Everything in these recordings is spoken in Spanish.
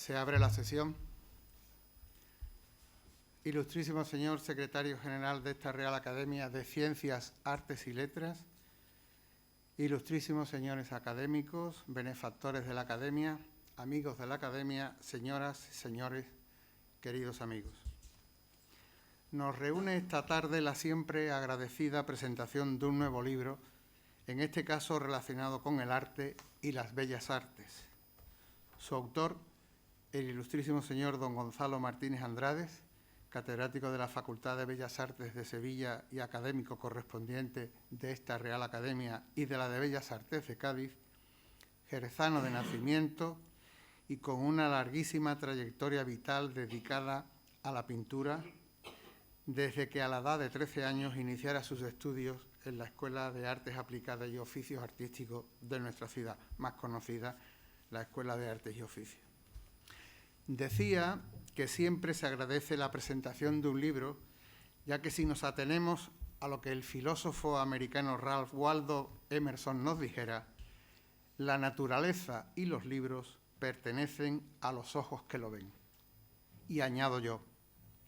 Se abre la sesión. Ilustrísimo señor secretario general de esta Real Academia de Ciencias, Artes y Letras, ilustrísimos señores académicos, benefactores de la Academia, amigos de la Academia, señoras y señores, queridos amigos. Nos reúne esta tarde la siempre agradecida presentación de un nuevo libro, en este caso relacionado con el arte y las bellas artes. Su autor, el ilustrísimo señor don Gonzalo Martínez Andrades, catedrático de la Facultad de Bellas Artes de Sevilla y académico correspondiente de esta Real Academia y de la de Bellas Artes de Cádiz, jerezano de nacimiento y con una larguísima trayectoria vital dedicada a la pintura, desde que a la edad de 13 años iniciara sus estudios en la Escuela de Artes Aplicadas y Oficios Artísticos de nuestra ciudad, más conocida, la Escuela de Artes y Oficios. Decía que siempre se agradece la presentación de un libro, ya que si nos atenemos a lo que el filósofo americano Ralph Waldo Emerson nos dijera, la naturaleza y los libros pertenecen a los ojos que lo ven. Y añado yo,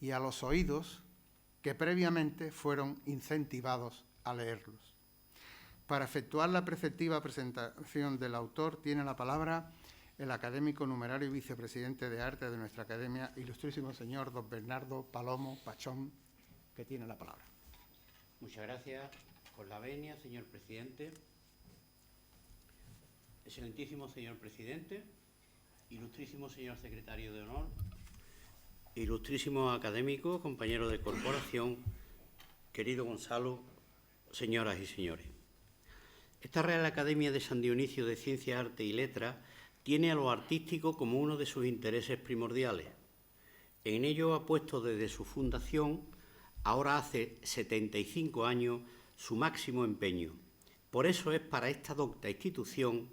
y a los oídos que previamente fueron incentivados a leerlos. Para efectuar la preceptiva presentación del autor tiene la palabra el académico numerario y vicepresidente de arte de nuestra academia, ilustrísimo señor don Bernardo Palomo Pachón, que tiene la palabra. Muchas gracias por la venia, señor presidente. Excelentísimo señor presidente, ilustrísimo señor secretario de honor, ilustrísimo académico, compañero de corporación, querido Gonzalo, señoras y señores. Esta Real Academia de San Dionisio de Ciencias, Arte y Letras tiene a lo artístico como uno de sus intereses primordiales. En ello ha puesto desde su fundación, ahora hace 75 años, su máximo empeño. Por eso es para esta docta institución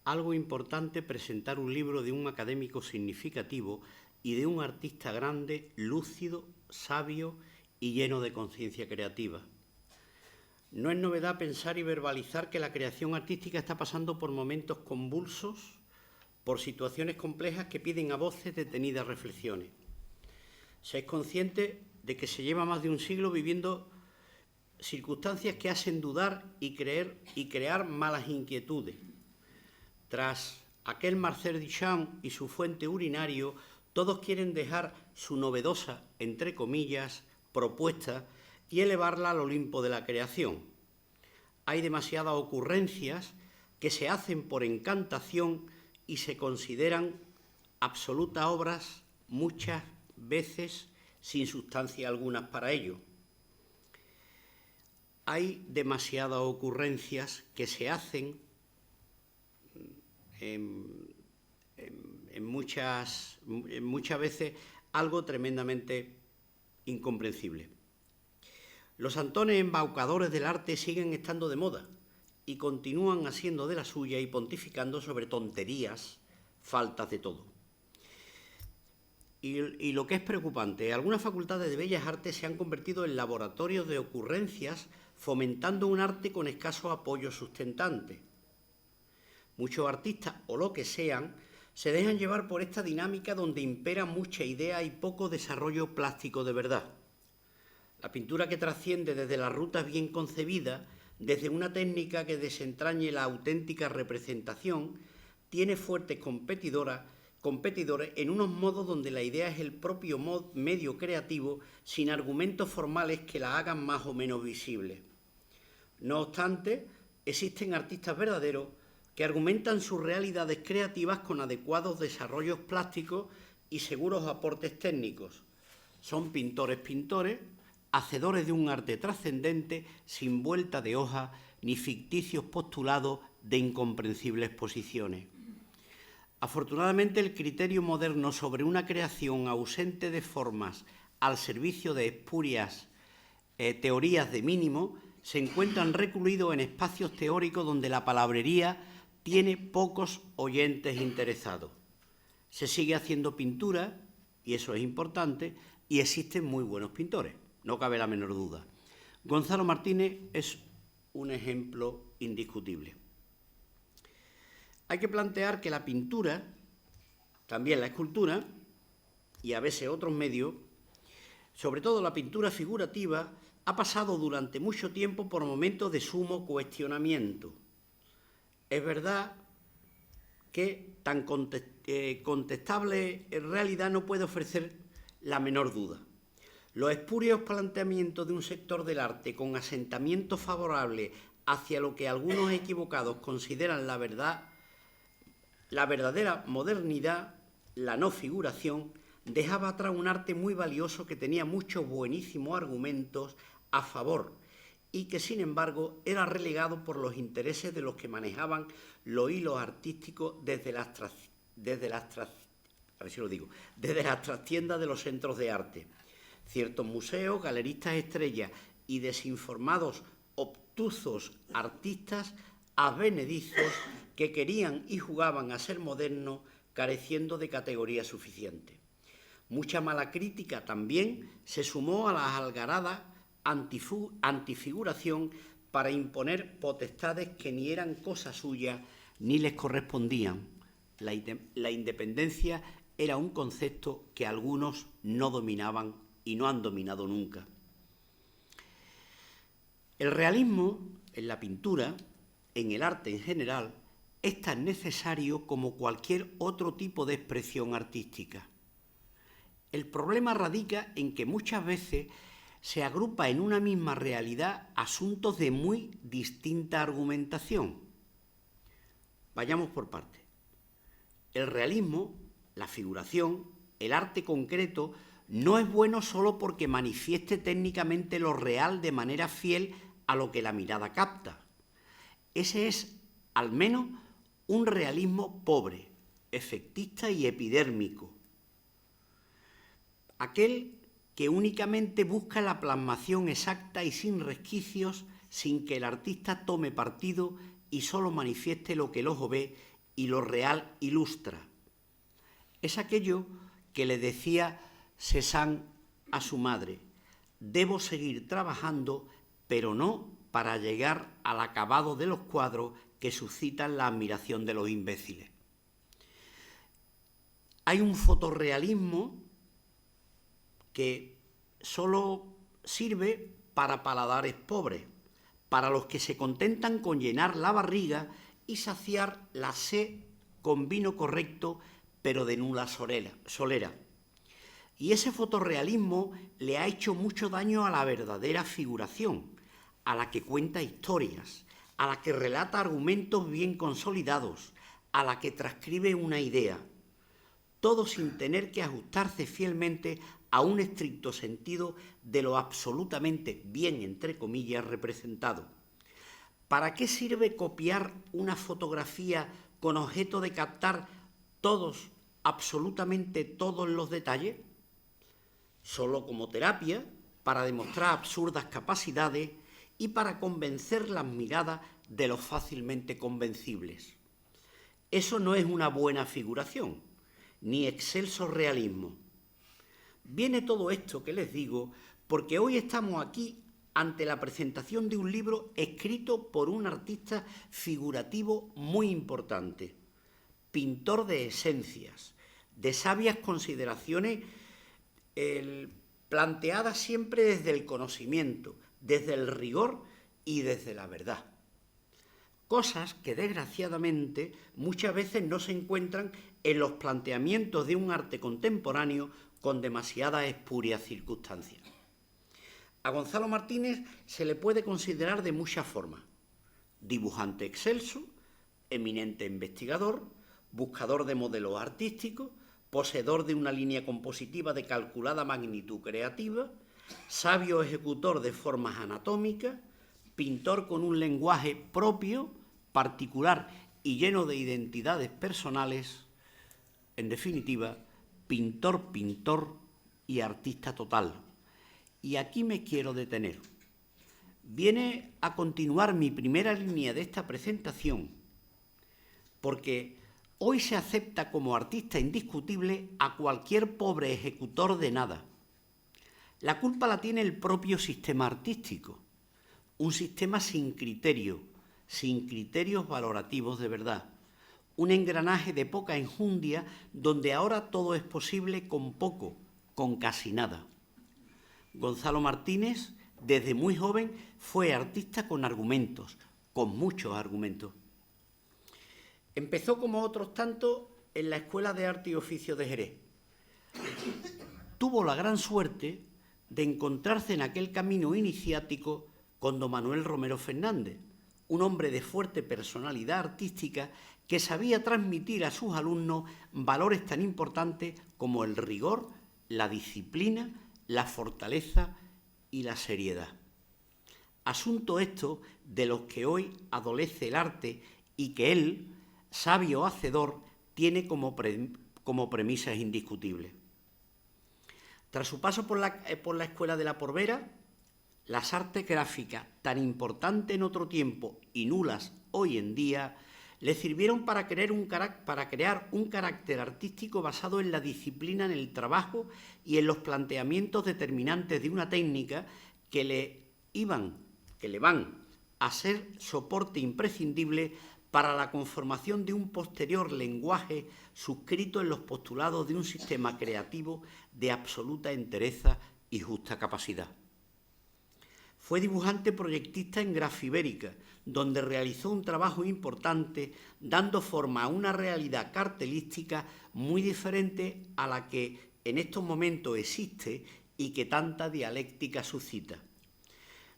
algo importante presentar un libro de un académico significativo y de un artista grande, lúcido, sabio y lleno de conciencia creativa. No es novedad pensar y verbalizar que la creación artística está pasando por momentos convulsos, por situaciones complejas que piden a voces detenidas reflexiones. Se es consciente de que se lleva más de un siglo viviendo circunstancias que hacen dudar y crear malas inquietudes. Tras aquel Marcel Duchamp y su fuente urinario, todos quieren dejar su novedosa, entre comillas, propuesta y elevarla al Olimpo de la creación. Hay demasiadas ocurrencias que se hacen por encantación y se consideran absolutas obras, muchas veces sin sustancia alguna para ello. Hay demasiadas ocurrencias que se hacen muchas veces algo tremendamente incomprensible. Los antones embaucadores del arte siguen estando de moda y continúan haciendo de la suya y pontificando sobre tonterías, faltas de todo. Y lo que es preocupante, algunas facultades de bellas artes se han convertido en laboratorios de ocurrencias, fomentando un arte con escaso apoyo sustentante. Muchos artistas, o lo que sean, se dejan llevar por esta dinámica donde impera mucha idea y poco desarrollo plástico de verdad. La pintura que trasciende desde las rutas bien concebidas, desde una técnica que desentrañe la auténtica representación, tiene fuertes competidores en unos modos donde la idea es el propio medio creativo, sin argumentos formales que la hagan más o menos visible. No obstante, existen artistas verdaderos que argumentan sus realidades creativas con adecuados desarrollos plásticos y seguros aportes técnicos. Son pintores, hacedores de un arte trascendente sin vuelta de hoja ni ficticios postulados de incomprensibles posiciones. Afortunadamente, el criterio moderno sobre una creación ausente de formas al servicio de espurias teorías de mínimo se encuentran recluidos en espacios teóricos donde la palabrería tiene pocos oyentes interesados. Se sigue haciendo pintura, y eso es importante, y existen muy buenos pintores. No cabe la menor duda. Gonzalo Martínez es un ejemplo indiscutible. Hay que plantear que la pintura también la escultura y a veces otros medios, sobre todo la pintura figurativa, ha pasado durante mucho tiempo por momentos de sumo cuestionamiento. Es verdad que tan contestable en realidad no puede ofrecer la menor duda. Los espurios planteamientos de un sector del arte con asentamiento favorable hacia lo que algunos equivocados consideran la verdadera modernidad, la no figuración, dejaba atrás un arte muy valioso que tenía muchos buenísimos argumentos a favor y que, sin embargo, era relegado por los intereses de los que manejaban los hilos artísticos desde las trastiendas de los centros de arte. Ciertos museos, galeristas estrellas y desinformados, obtusos artistas advenedizos que querían y jugaban a ser modernos, careciendo de categoría suficiente. Mucha mala crítica también se sumó a las algaradas antifiguración para imponer potestades que ni eran cosa suya ni les correspondían. La independencia era un concepto que algunos no dominaban y no han dominado nunca. El realismo en la pintura, en el arte en general, es tan necesario como cualquier otro tipo de expresión artística. El problema radica en que muchas veces se agrupa en una misma realidad asuntos de muy distinta argumentación. Vayamos por partes. El realismo, la figuración, el arte concreto, no es bueno solo porque manifieste técnicamente lo real de manera fiel a lo que la mirada capta. Ese es, al menos, un realismo pobre, efectista y epidérmico. Aquel que únicamente busca la plasmación exacta y sin resquicios, sin que el artista tome partido y solo manifieste lo que el ojo ve y lo real ilustra. Es aquello que le decía Cézanne a su madre: debo seguir trabajando, pero no para llegar al acabado de los cuadros que suscitan la admiración de los imbéciles. Hay un fotorrealismo que solo sirve para paladares pobres, para los que se contentan con llenar la barriga y saciar la sed con vino correcto, pero de nula solera. Y ese fotorrealismo le ha hecho mucho daño a la verdadera figuración, a la que cuenta historias, a la que relata argumentos bien consolidados, a la que transcribe una idea, todo sin tener que ajustarse fielmente a un estricto sentido de lo absolutamente bien, entre comillas, representado. ¿Para qué sirve copiar una fotografía con objeto de captar todos, absolutamente todos los detalles? Solo como terapia, para demostrar absurdas capacidades y para convencer las miradas de los fácilmente convencibles. Eso no es una buena figuración, ni excelso realismo. Viene todo esto que les digo porque hoy estamos aquí ante la presentación de un libro escrito por un artista figurativo muy importante, pintor de esencias, de sabias consideraciones planteadas siempre desde el conocimiento, desde el rigor y desde la verdad. Cosas que, desgraciadamente, muchas veces no se encuentran en los planteamientos de un arte contemporáneo con demasiadas espurias circunstancias. A Gonzalo Martínez se le puede considerar de muchas formas: dibujante excelso, eminente investigador, buscador de modelos artísticos, poseedor de una línea compositiva de calculada magnitud creativa, sabio ejecutor de formas anatómicas, pintor con un lenguaje propio, particular y lleno de identidades personales, en definitiva, pintor y artista total. Y aquí me quiero detener. Viene a continuar mi primera línea de esta presentación, porque hoy se acepta como artista indiscutible a cualquier pobre ejecutor de nada. La culpa la tiene el propio sistema artístico, un sistema sin criterio, sin criterios valorativos de verdad, un engranaje de poca enjundia donde ahora todo es posible con poco, con casi nada. Gonzalo Martínez, desde muy joven, fue artista con argumentos, con muchos argumentos. Empezó como otros tantos en la Escuela de Arte y Oficio de Jerez. Tuvo la gran suerte de encontrarse en aquel camino iniciático con don Manuel Romero Fernández, un hombre de fuerte personalidad artística que sabía transmitir a sus alumnos valores tan importantes como el rigor, la disciplina, la fortaleza y la seriedad. Asunto esto de los que hoy adolece el arte y que él, sabio hacedor, tiene como premisas indiscutibles. Tras su paso por la Escuela de la Porvera, las artes gráficas, tan importantes en otro tiempo y nulas hoy en día, le sirvieron para crear un carácter artístico basado en la disciplina en el trabajo y en los planteamientos determinantes de una técnica que le van a ser soporte imprescindible para la conformación de un posterior lenguaje suscrito en los postulados de un sistema creativo de absoluta entereza y justa capacidad. Fue dibujante proyectista en Grafibérica, donde realizó un trabajo importante dando forma a una realidad cartelística muy diferente a la que en estos momentos existe y que tanta dialéctica suscita.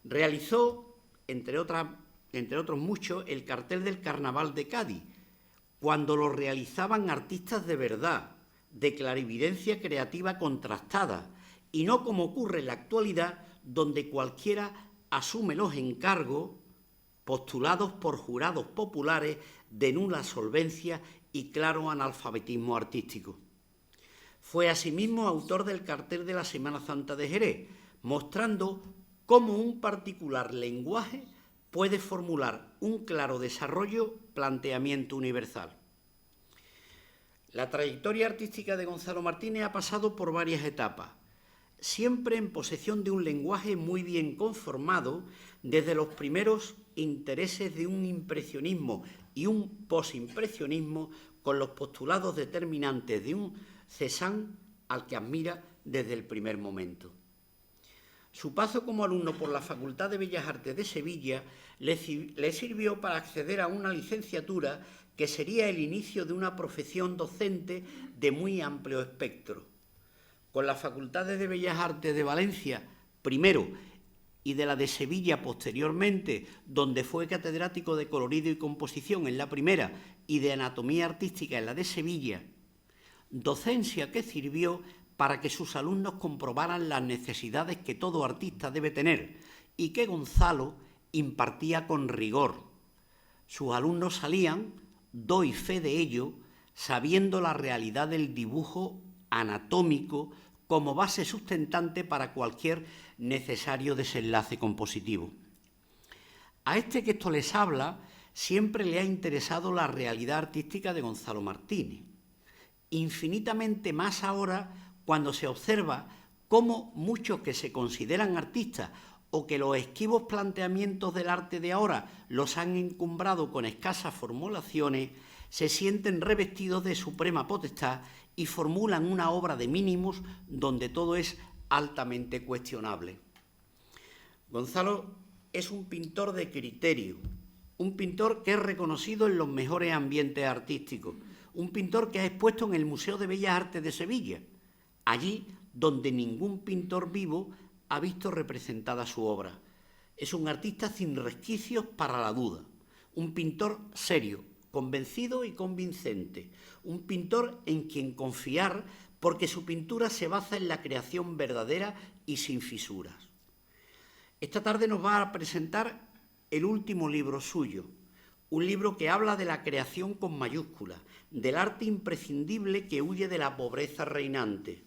Realizó, entre otros muchos, el cartel del Carnaval de Cádiz, cuando lo realizaban artistas de verdad, de clarividencia creativa contrastada, y no como ocurre en la actualidad, donde cualquiera asume los encargos postulados por jurados populares de nula solvencia y claro analfabetismo artístico. Fue asimismo autor del cartel de la Semana Santa de Jerez, mostrando cómo un particular lenguaje puede formular un claro desarrollo, planteamiento universal. La trayectoria artística de Gonzalo Martínez ha pasado por varias etapas, siempre en posesión de un lenguaje muy bien conformado desde los primeros intereses de un impresionismo y un posimpresionismo con los postulados determinantes de un Cézanne al que admira desde el primer momento. Su paso como alumno por la Facultad de Bellas Artes de Sevilla le sirvió para acceder a una licenciatura que sería el inicio de una profesión docente de muy amplio espectro. Con las Facultades de Bellas Artes de Valencia, primero, y de la de Sevilla posteriormente, donde fue catedrático de colorido y composición en la primera y de anatomía artística en la de Sevilla, docencia que sirvió para que sus alumnos comprobaran las necesidades que todo artista debe tener y que Gonzalo impartía con rigor. Sus alumnos salían, doy fe de ello, sabiendo la realidad del dibujo anatómico como base sustentante para cualquier necesario desenlace compositivo. A este que esto les habla siempre le ha interesado la realidad artística de Gonzalo Martínez, infinitamente más ahora cuando se observa cómo muchos que se consideran artistas o que los esquivos planteamientos del arte de ahora los han encumbrado con escasas formulaciones, se sienten revestidos de suprema potestad y formulan una obra de mínimos donde todo es altamente cuestionable. Gonzalo es un pintor de criterio, un pintor que es reconocido en los mejores ambientes artísticos, un pintor que ha expuesto en el Museo de Bellas Artes de Sevilla, allí donde ningún pintor vivo ha visto representada su obra. Es un artista sin resquicios para la duda, un pintor serio, convencido y convincente, un pintor en quien confiar porque su pintura se basa en la creación verdadera y sin fisuras. Esta tarde nos va a presentar el último libro suyo, un libro que habla de la creación con mayúsculas, del arte imprescindible que huye de la pobreza reinante.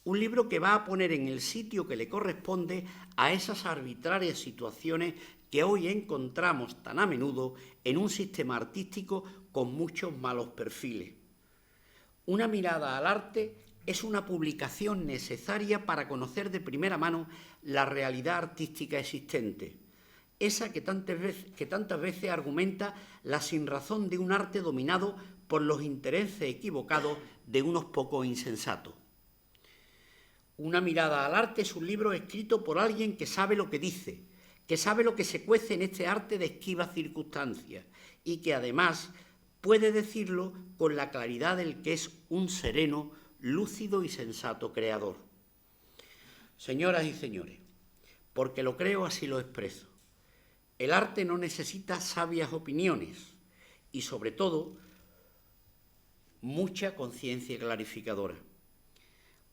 Un libro que va a poner en el sitio que le corresponde a esas arbitrarias situaciones que hoy encontramos tan a menudo en un sistema artístico con muchos malos perfiles. Una mirada al arte es una publicación necesaria para conocer de primera mano la realidad artística existente, esa que tantas veces argumenta la sinrazón de un arte dominado por los intereses equivocados de unos pocos insensatos. Una mirada al arte es un libro escrito por alguien que sabe lo que dice, que sabe lo que se cuece en este arte de esquivas circunstancias y que además puede decirlo con la claridad del que es un sereno, lúcido y sensato creador. Señoras y señores, porque lo creo así lo expreso. El arte no necesita sabias opiniones y, sobre todo, mucha conciencia clarificadora,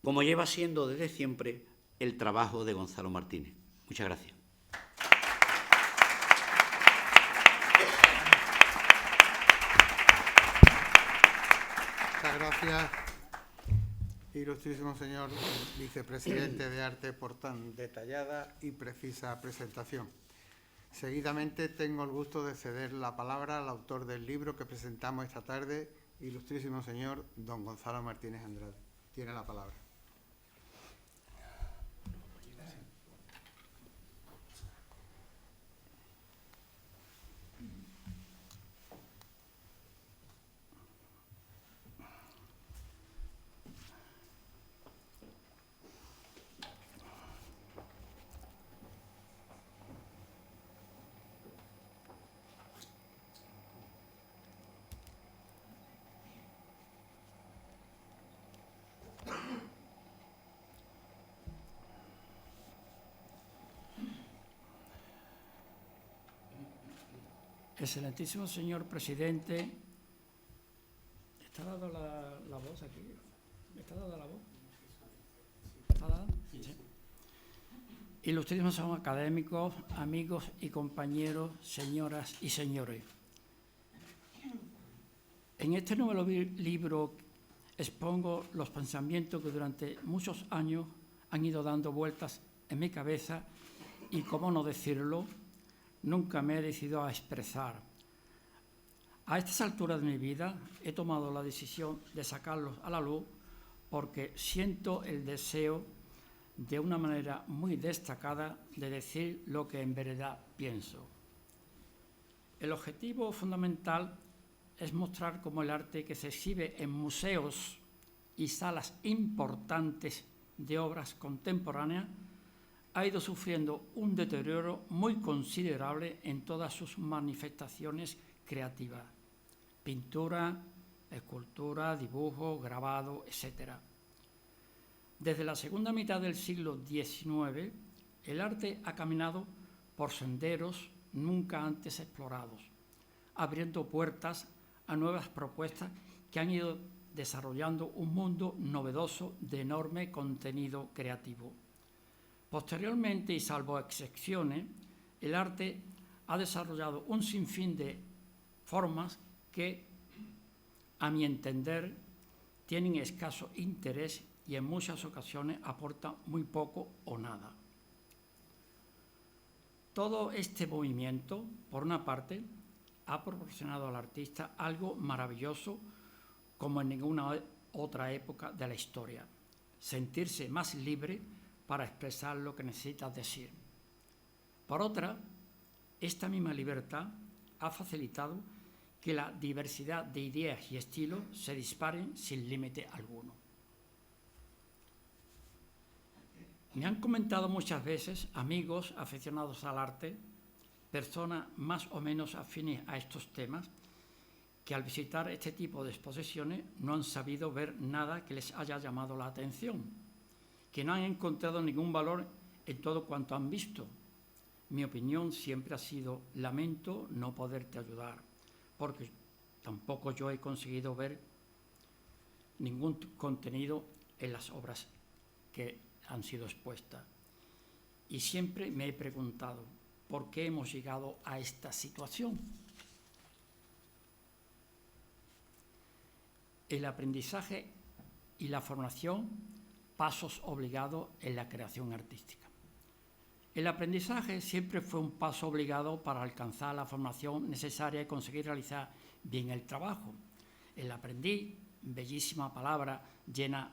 como lleva siendo desde siempre el trabajo de Gonzalo Martínez. Muchas gracias. Muchas gracias, ilustrísimo señor vicepresidente de Arte, por tan detallada y precisa presentación. Seguidamente tengo el gusto de ceder la palabra al autor del libro que presentamos esta tarde, ilustrísimo señor don Gonzalo Martínez Andrade. Tiene la palabra. Excelentísimo señor presidente, ¿está dando la voz aquí? ¿Me está dando la voz? ¿Está dada? Sí. Ilustrísimos académicos, amigos y compañeros, señoras y señores. En este nuevo libro expongo los pensamientos que durante muchos años han ido dando vueltas en mi cabeza y, cómo no decirlo, nunca me he decidido a expresar. A estas alturas de mi vida he tomado la decisión de sacarlos a la luz porque siento el deseo de una manera muy destacada de decir lo que en verdad pienso. El objetivo fundamental es mostrar cómo el arte que se exhibe en museos y salas importantes de obras contemporáneas ha ido sufriendo un deterioro muy considerable en todas sus manifestaciones creativas: pintura, escultura, dibujo, grabado, etc. Desde la segunda mitad del siglo XIX, el arte ha caminado por senderos nunca antes explorados, abriendo puertas a nuevas propuestas que han ido desarrollando un mundo novedoso de enorme contenido creativo. Posteriormente, y salvo excepciones, el arte ha desarrollado un sinfín de formas que, a mi entender, tienen escaso interés y en muchas ocasiones aportan muy poco o nada. Todo este movimiento, por una parte, ha proporcionado al artista algo maravilloso como en ninguna otra época de la historia: sentirse más libre para expresar lo que necesita decir. Por otra, esta misma libertad ha facilitado que la diversidad de ideas y estilos se disparen sin límite alguno. Me han comentado muchas veces amigos aficionados al arte, personas más o menos afines a estos temas, que al visitar este tipo de exposiciones no han sabido ver nada que les haya llamado la atención, que no han encontrado ningún valor en todo cuanto han visto. Mi opinión siempre ha sido: lamento no poderte ayudar, porque tampoco yo he conseguido ver ningún contenido en las obras que han sido expuestas. Y siempre me he preguntado: ¿por qué hemos llegado a esta situación? El aprendizaje y la formación, pasos obligados en la creación artística. El aprendizaje siempre fue un paso obligado para alcanzar la formación necesaria y conseguir realizar bien el trabajo. El aprendiz, bellísima palabra llena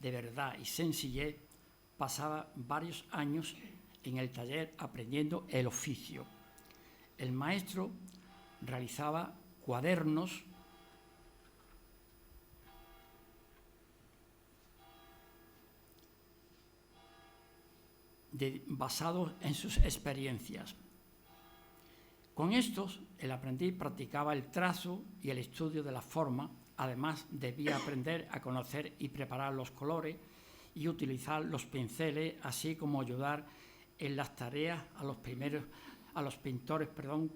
de verdad y sencillez, pasaba varios años en el taller aprendiendo el oficio. El maestro realizaba cuadernos basados en sus experiencias. Con estos, el aprendiz practicaba el trazo y el estudio de la forma. Además, debía aprender a conocer y preparar los colores y utilizar los pinceles, así como ayudar en las tareas a los pintores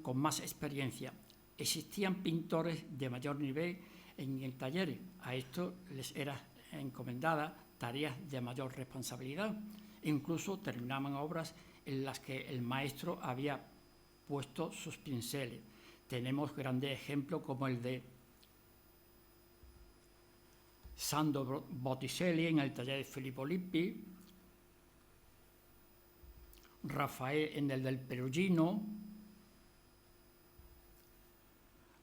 con más experiencia. Existían pintores de mayor nivel en el taller. A estos les era encomendada tareas de mayor responsabilidad. Incluso terminaban obras en las que el maestro había puesto sus pinceles. Tenemos grandes ejemplos como el de Sandro Botticelli en el taller de Filippo Lippi, Rafael en el del Perugino,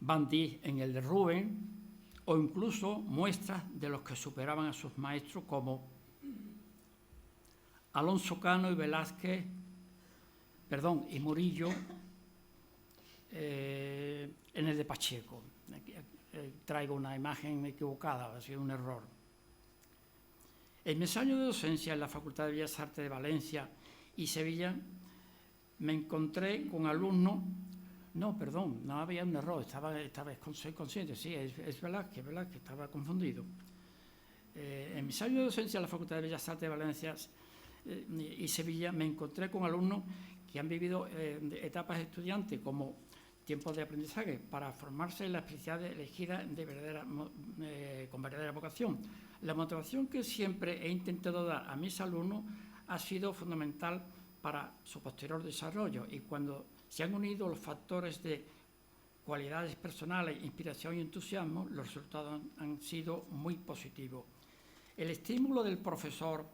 Van Dyck en el de Rubens, o incluso muestras de los que superaban a sus maestros como Alonso Cano y y Murillo en el de Pacheco. Traigo una imagen equivocada, ha sido un error. En mis años de docencia en la Facultad de Bellas Artes de Valencia y Sevilla me encontré con alumnos. No había un error, soy consciente, sí, es verdad que estaba confundido. En mis años de docencia en la Facultad de Bellas Artes de Valencia y Sevilla me encontré con alumnos que han vivido etapas estudiantes como tiempos de aprendizaje para formarse en la especialidad elegida con verdadera vocación. La motivación que siempre he intentado dar a mis alumnos ha sido fundamental para su posterior desarrollo, y cuando se han unido los factores de cualidades personales, inspiración y entusiasmo, los resultados han sido muy positivos. El estímulo del profesor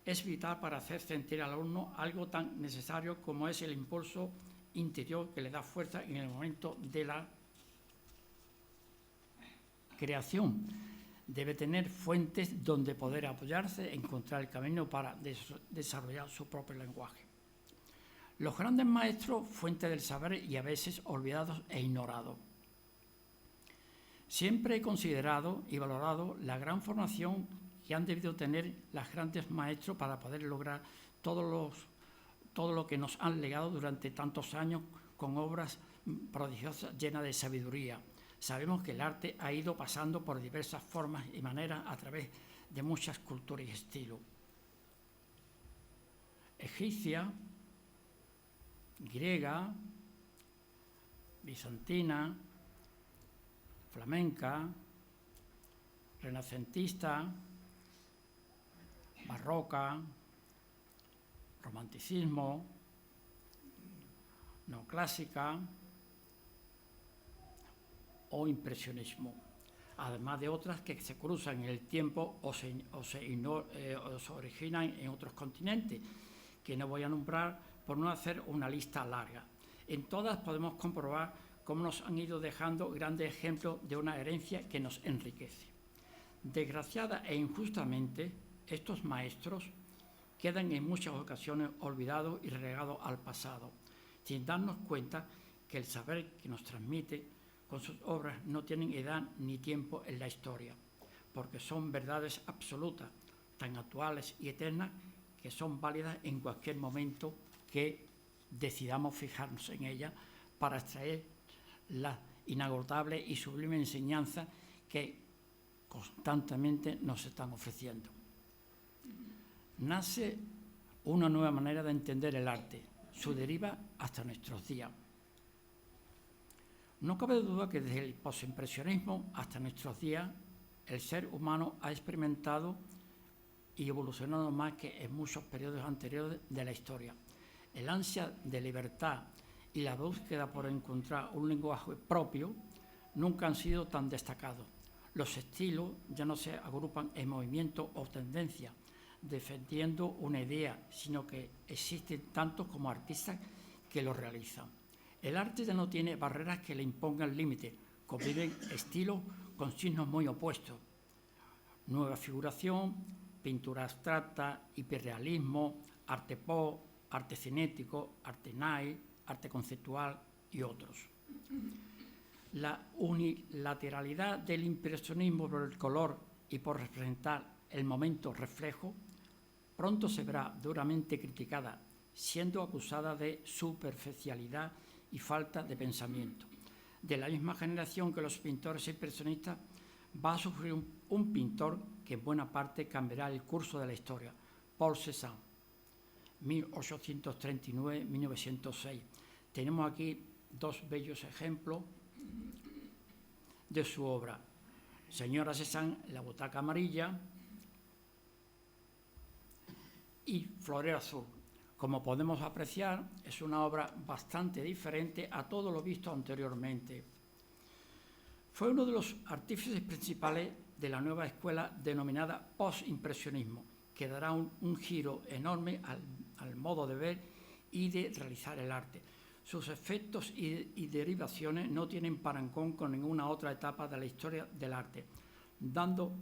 es vital para hacer sentir al alumno algo tan necesario como es el impulso interior que le da fuerza en el momento de la creación. Debe tener fuentes donde poder apoyarse, encontrar el camino para desarrollar su propio lenguaje. Los grandes maestros, fuente del saber y a veces olvidados e ignorados. Siempre he considerado y valorado la gran formación que han debido tener los grandes maestros para poder lograr todo lo que nos han legado durante tantos años con obras prodigiosas llenas de sabiduría. Sabemos que el arte ha ido pasando por diversas formas y maneras a través de muchas culturas y estilos. Egipcia, griega, bizantina, flamenca, renacentista, barroca, romanticismo, neoclásica o impresionismo, además de otras que se cruzan en el tiempo o se originan en otros continentes, que no voy a nombrar por no hacer una lista larga. En todas podemos comprobar cómo nos han ido dejando grandes ejemplos de una herencia que nos enriquece. Desgraciada e injustamente, estos maestros quedan en muchas ocasiones olvidados y relegados al pasado, sin darnos cuenta que el saber que nos transmite con sus obras no tienen edad ni tiempo en la historia, porque son verdades absolutas, tan actuales y eternas, que son válidas en cualquier momento que decidamos fijarnos en ellas para extraer la inagotable y sublime enseñanza que constantemente nos están ofreciendo. Nace una nueva manera de entender el arte, su deriva hasta nuestros días. No cabe duda que desde el postimpresionismo hasta nuestros días el ser humano ha experimentado y evolucionado más que en muchos periodos anteriores de la historia. El ansia de libertad y la búsqueda por encontrar un lenguaje propio nunca han sido tan destacados. Los estilos ya no se agrupan en movimientos o tendencias defendiendo una idea, sino que existen tantos como artistas que lo realizan. El arte ya no tiene barreras que le impongan límites, conviven estilos con signos muy opuestos. Nueva figuración, pintura abstracta, hiperrealismo, arte pop, arte cinético, arte night, arte conceptual y otros. La unilateralidad del impresionismo por el color y por representar el momento reflejo pronto se verá duramente criticada, siendo acusada de superficialidad y falta de pensamiento. De la misma generación que los pintores impresionistas, va a sufrir un pintor que en buena parte cambiará el curso de la historia, Paul Cézanne, 1839-1906. Tenemos aquí dos bellos ejemplos de su obra. Señora Cézanne, La butaca amarilla y Florero azul. Como podemos apreciar, es una obra bastante diferente a todo lo visto anteriormente. Fue uno de los artífices principales de la nueva escuela denominada postimpresionismo, que dará un giro enorme al modo de ver y de realizar el arte. Sus efectos y derivaciones no tienen parangón con ninguna otra etapa de la historia del arte, dando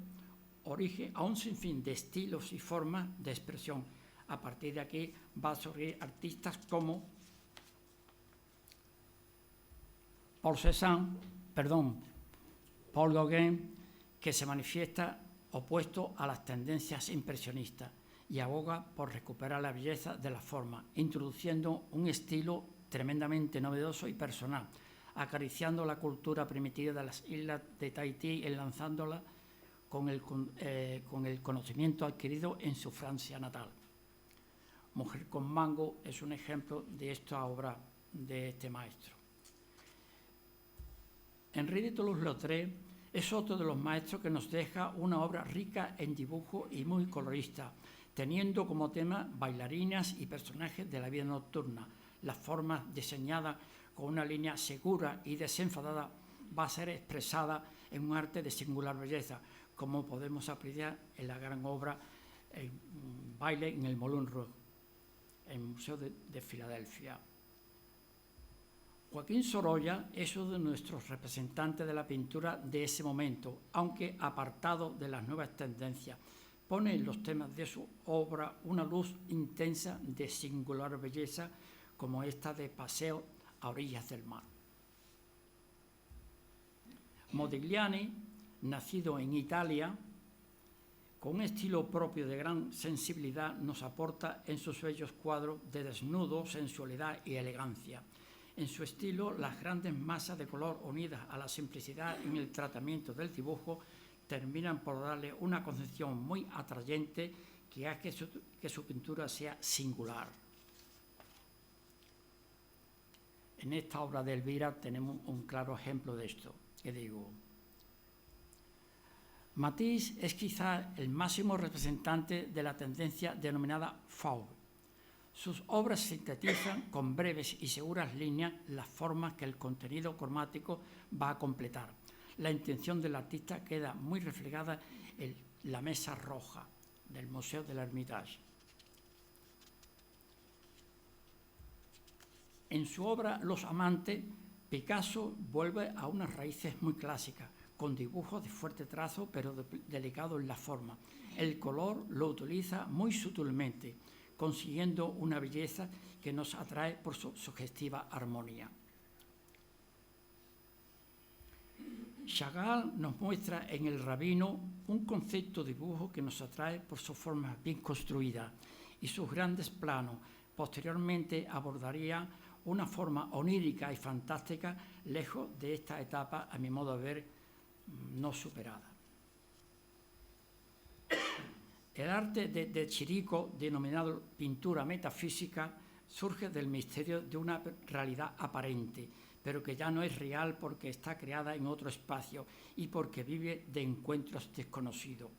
origen a un sinfín de estilos y formas de expresión. A partir de aquí va a surgir artistas como Paul Gauguin, que se manifiesta opuesto a las tendencias impresionistas y aboga por recuperar la belleza de la forma, introduciendo un estilo tremendamente novedoso y personal, acariciando la cultura primitiva de las islas de Tahití y enlazándola con el conocimiento adquirido en su Francia natal. Mujer con mango es un ejemplo de esta obra de este maestro. Henri de Toulouse-Lautrec es otro de los maestros que nos deja una obra rica en dibujo y muy colorista, teniendo como tema bailarinas y personajes de la vida nocturna. La forma diseñada con una línea segura y desenfadada va a ser expresada en un arte de singular belleza, como podemos apreciar en la gran obra Baile en el Moulin Rouge, en el Museo de Filadelfia. Joaquín Sorolla es uno de nuestros representantes de la pintura de ese momento, aunque apartado de las nuevas tendencias. Pone en los temas de su obra una luz intensa de singular belleza, como esta de Paseo a orillas del mar. Modigliani, nacido en Italia, con un estilo propio de gran sensibilidad, nos aporta en sus bellos cuadros de desnudo, sensualidad y elegancia. En su estilo, las grandes masas de color unidas a la simplicidad en el tratamiento del dibujo terminan por darle una concepción muy atrayente que hace que su pintura sea singular. En esta obra de Elvira tenemos un claro ejemplo de esto, que digo. Matisse es quizá el máximo representante de la tendencia denominada Fauve. Sus obras sintetizan con breves y seguras líneas las formas que el contenido cromático va a completar. La intención del artista queda muy reflejada en la mesa roja del Museo del Hermitage. En su obra Los amantes, Picasso vuelve a unas raíces muy clásicas, con dibujos de fuerte trazo pero delicado en la forma. El color lo utiliza muy sutilmente, consiguiendo una belleza que nos atrae por su sugestiva armonía. Chagall nos muestra en El rabino un concepto de dibujo que nos atrae por su forma bien construida y sus grandes planos. Posteriormente abordaría una forma onírica y fantástica, lejos de esta etapa, a mi modo de ver, no superada. El arte de Chirico, denominado pintura metafísica, surge del misterio de una realidad aparente, pero que ya no es real porque está creada en otro espacio y porque vive de encuentros desconocidos.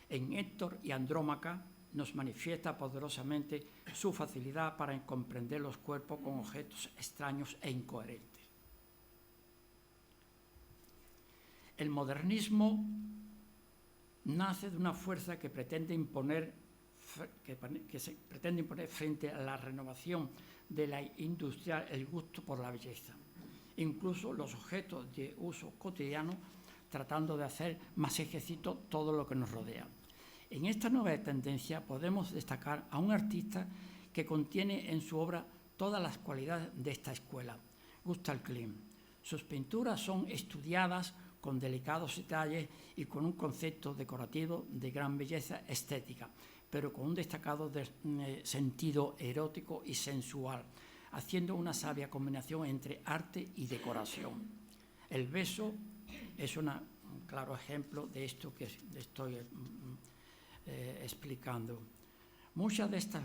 En Héctor y Andrómaca nos manifiesta poderosamente su facilidad para comprender los cuerpos con objetos extraños e incoherentes. El modernismo nace de una fuerza que pretende imponer frente a la renovación de la industria el gusto por la belleza, incluso los objetos de uso cotidiano, tratando de hacer más exquisito todo lo que nos rodea. En esta nueva tendencia podemos destacar a un artista que contiene en su obra todas las cualidades de esta escuela, Gustav Klimt. Sus pinturas son estudiadas con delicados detalles y con un concepto decorativo de gran belleza estética, pero con un destacado sentido erótico y sensual, haciendo una sabia combinación entre arte y decoración. El beso es un claro ejemplo de esto que estoy explicando. Muchas de estas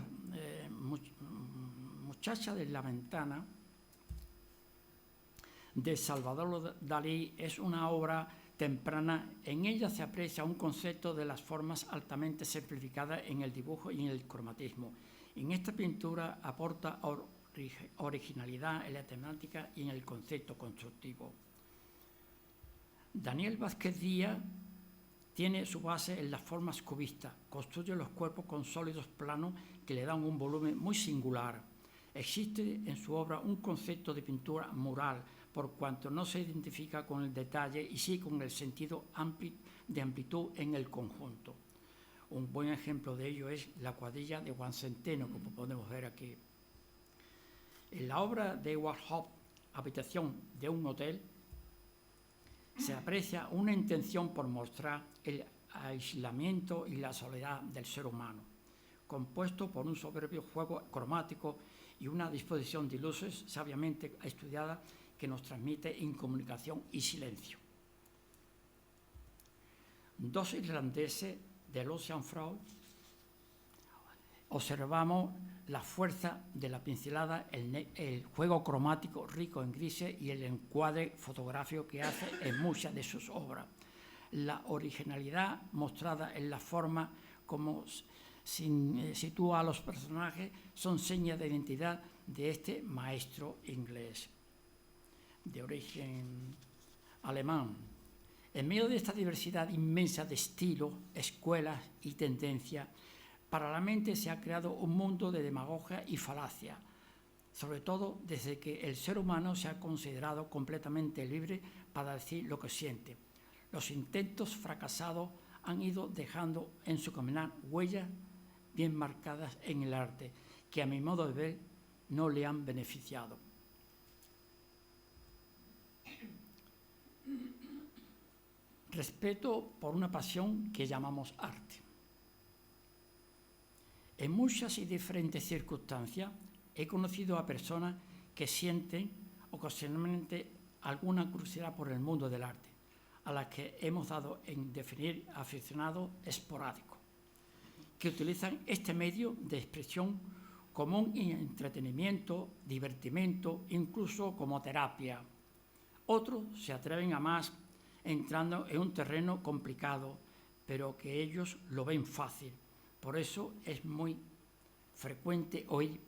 muchachas de la ventana de Salvador Dalí es una obra temprana. En ella se aprecia un concepto de las formas altamente simplificadas en el dibujo y en el cromatismo. En esta pintura aporta originalidad en la temática y en el concepto constructivo. Daniel Vázquez Díaz tiene su base en las formas cubistas, construye los cuerpos con sólidos planos que le dan un volumen muy singular. Existe en su obra un concepto de pintura mural, por cuanto no se identifica con el detalle y sí con el sentido de amplitud en el conjunto. Un buen ejemplo de ello es la cuadrilla de Juan Centeno, como podemos ver aquí. En la obra de Warhol, Habitación de un hotel, se aprecia una intención por mostrar el aislamiento y la soledad del ser humano, compuesto por un soberbio juego cromático y una disposición de luces sabiamente estudiada que nos transmite incomunicación y silencio. Dos irlandeses del Oceanfrau observamos la fuerza de la pincelada, el juego cromático rico en grises y el encuadre fotográfico que hace en muchas de sus obras. La originalidad mostrada en la forma como sitúa a los personajes son señas de identidad de este maestro inglés de origen alemán. En medio de esta diversidad inmensa de estilos, escuelas y tendencias, paralelamente se ha creado un mundo de demagogia y falacia, sobre todo desde que el ser humano se ha considerado completamente libre para decir lo que siente. Los intentos fracasados han ido dejando en su caminar huellas bien marcadas en el arte, que a mi modo de ver no le han beneficiado. Respeto por una pasión que llamamos arte. En muchas y diferentes circunstancias he conocido a personas que sienten ocasionalmente alguna curiosidad por el mundo del arte, a las que hemos dado en definir aficionados esporádicos, que utilizan este medio de expresión como un entretenimiento, divertimento, incluso como terapia. Otros se atreven a más entrando en un terreno complicado, pero que ellos lo ven fácil. Por eso es muy frecuente oír: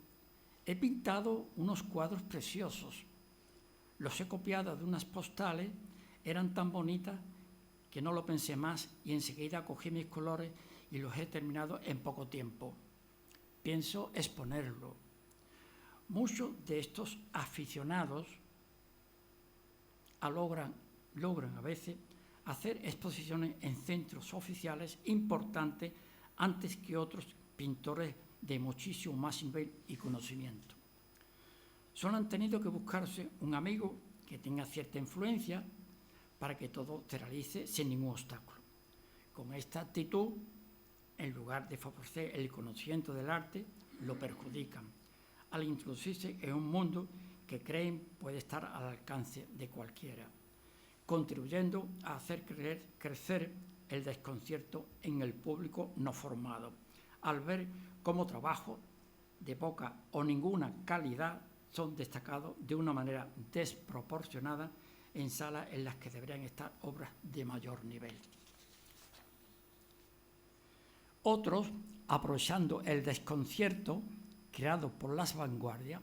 he pintado unos cuadros preciosos, los he copiado de unas postales, eran tan bonitas que no lo pensé más y enseguida cogí mis colores y los he terminado en poco tiempo. Pienso exponerlo. Muchos de estos aficionados logran a veces hacer exposiciones en centros oficiales importantes antes que otros pintores de muchísimo más nivel y conocimiento. Solo han tenido que buscarse un amigo que tenga cierta influencia para que todo se realice sin ningún obstáculo. Con esta actitud, en lugar de favorecer el conocimiento del arte, lo perjudican, al introducirse en un mundo que creen puede estar al alcance de cualquiera, contribuyendo a hacer crecer el desconcierto en el público no formado, al ver cómo trabajos de poca o ninguna calidad son destacados de una manera desproporcionada en salas en las que deberían estar obras de mayor nivel. Otros, aprovechando el desconcierto creado por las vanguardias,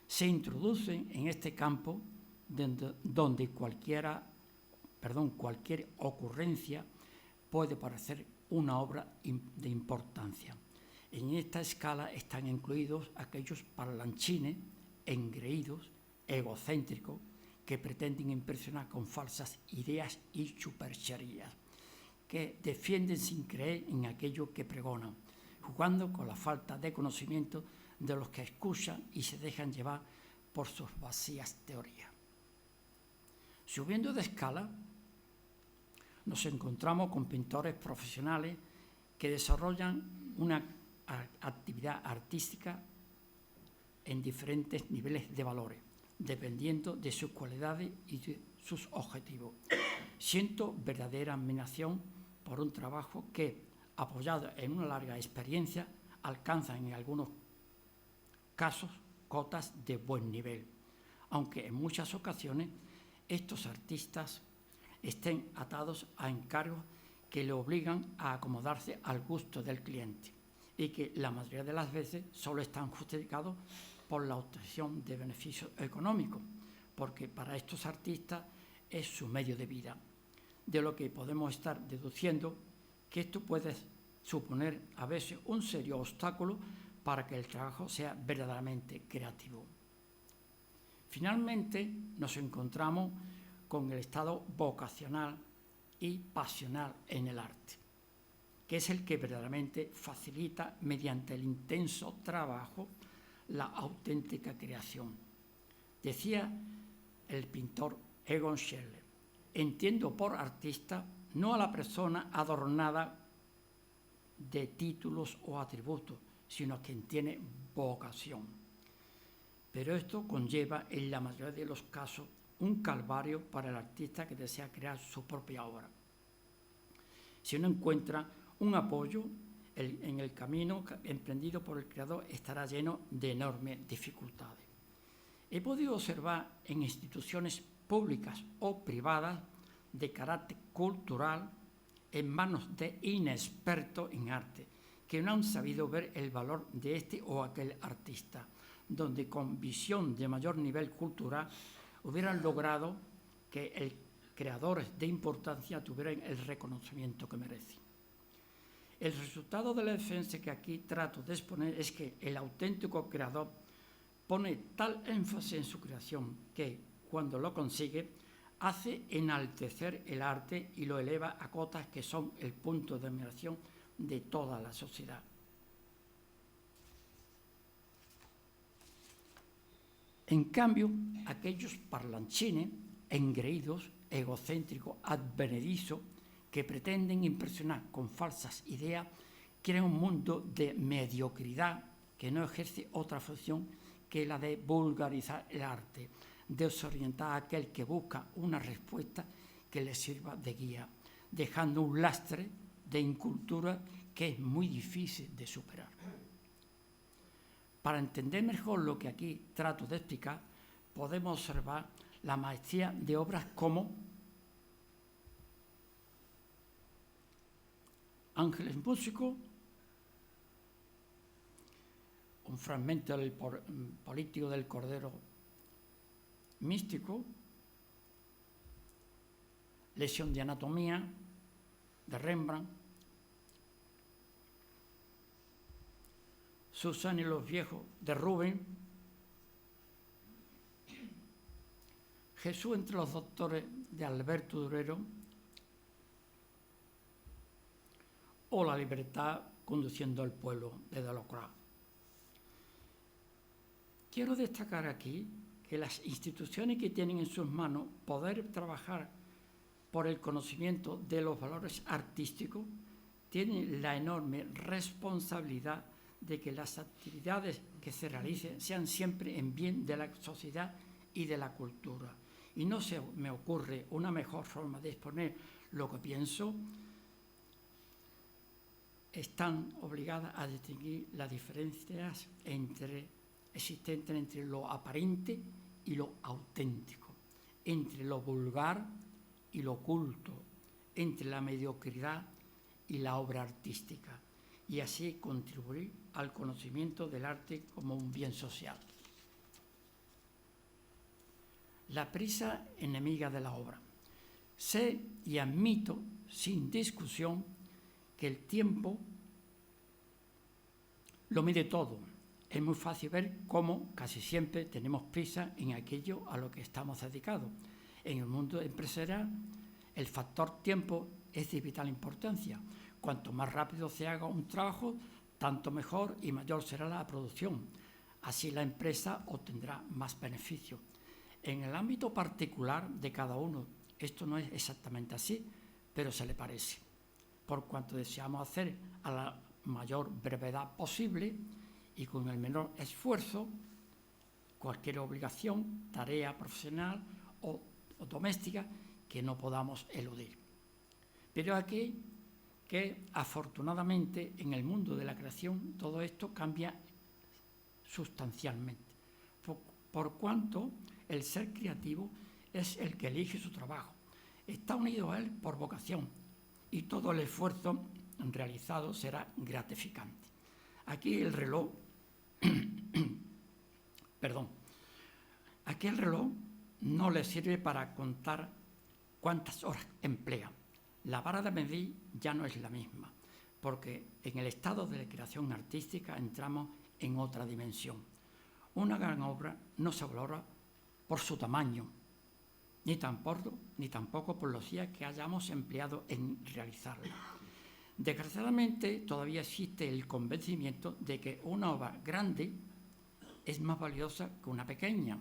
se introducen en este campo donde cualquier ocurrencia puede parecer una obra de importancia. En esta escala están incluidos aquellos parlanchines, engreídos, egocéntricos, que pretenden impresionar con falsas ideas y supercherías, que defienden sin creer en aquello que pregonan, jugando con la falta de conocimiento de los que escuchan y se dejan llevar por sus vacías teorías. Subiendo de escala, nos encontramos con pintores profesionales que desarrollan una actividad artística en diferentes niveles de valores, dependiendo de sus cualidades y de sus objetivos. Siento verdadera admiración por un trabajo que, apoyado en una larga experiencia, alcanza en algunos casos cotas de buen nivel, aunque en muchas ocasiones estos artistas estén atados a encargos que le obligan a acomodarse al gusto del cliente y que la mayoría de las veces solo están justificados por la obtención de beneficios económicos, porque para estos artistas es su medio de vida, de lo que podemos estar deduciendo que esto puede suponer a veces un serio obstáculo para que el trabajo sea verdaderamente creativo. Finalmente, nos encontramos con el estado vocacional y pasional en el arte, que es el que verdaderamente facilita, mediante el intenso trabajo, la auténtica creación. Decía el pintor Egon Schiele: entiendo por artista no a la persona adornada de títulos o atributos, sino a quien tiene vocación. Pero esto conlleva, en la mayoría de los casos, un calvario para el artista que desea crear su propia obra. Si no encuentra un apoyo en el camino emprendido por el creador, estará lleno de enormes dificultades. He podido observar en instituciones públicas o privadas de carácter cultural, en manos de inexpertos en arte, que no han sabido ver el valor de este o aquel artista, donde con visión de mayor nivel cultural hubieran logrado que el creadores de importancia tuvieran el reconocimiento que merecen. El resultado de la defensa que aquí trato de exponer es que el auténtico creador pone tal énfasis en su creación que, cuando lo consigue, hace enaltecer el arte y lo eleva a cotas que son el punto de admiración de toda la sociedad. En cambio, aquellos parlanchines, engreídos, egocéntricos, advenedizos, que pretenden impresionar con falsas ideas, crean un mundo de mediocridad que no ejerce otra función que la de vulgarizar el arte, desorientar a aquel que busca una respuesta que le sirva de guía, dejando un lastre de incultura que es muy difícil de superar. Para entender mejor lo que aquí trato de explicar, podemos observar la maestría de obras como Ángeles Músicos, un fragmento del político del Cordero Místico, Lección de Anatomía de Rembrandt, Susana y los viejos de Rubens, Jesús entre los doctores de Alberto Durero, o La libertad conduciendo al pueblo de Delacroix. Quiero destacar aquí que las instituciones que tienen en sus manos poder trabajar por el conocimiento de los valores artísticos tienen la enorme responsabilidad de que las actividades que se realicen sean siempre en bien de la sociedad y de la cultura. Y no se me ocurre una mejor forma de exponer lo que pienso. Están obligadas a distinguir las diferencias existentes entre lo aparente y lo auténtico, entre lo vulgar y lo culto, entre la mediocridad y la obra artística, y así contribuir al conocimiento del arte como un bien social. La prisa enemiga de la obra. Sé y admito sin discusión que el tiempo lo mide todo. Es muy fácil ver cómo casi siempre tenemos prisa en aquello a lo que estamos dedicados. En el mundo empresarial, el factor tiempo es de vital importancia. Cuanto más rápido se haga un trabajo, tanto mejor y mayor será la producción. Así la empresa obtendrá más beneficio. En el ámbito particular de cada uno, esto no es exactamente así, pero se le parece. Por cuanto deseamos hacer a mayor brevedad posible y con el menor esfuerzo cualquier obligación, tarea profesional o doméstica que no podamos eludir. Pero aquí que afortunadamente en el mundo de la creación todo esto cambia sustancialmente, por cuanto el ser creativo es el que elige su trabajo, está unido a él por vocación y todo el esfuerzo realizado será gratificante. Aquí el reloj, aquí el reloj no le sirve para contar cuántas horas emplea. La vara de medir ya no es la misma, porque en el estado de la creación artística entramos en otra dimensión. Una gran obra no se valora por su tamaño, ni tampoco por los días que hayamos empleado en realizarla. Desgraciadamente, todavía existe el convencimiento de que una obra grande es más valiosa que una pequeña,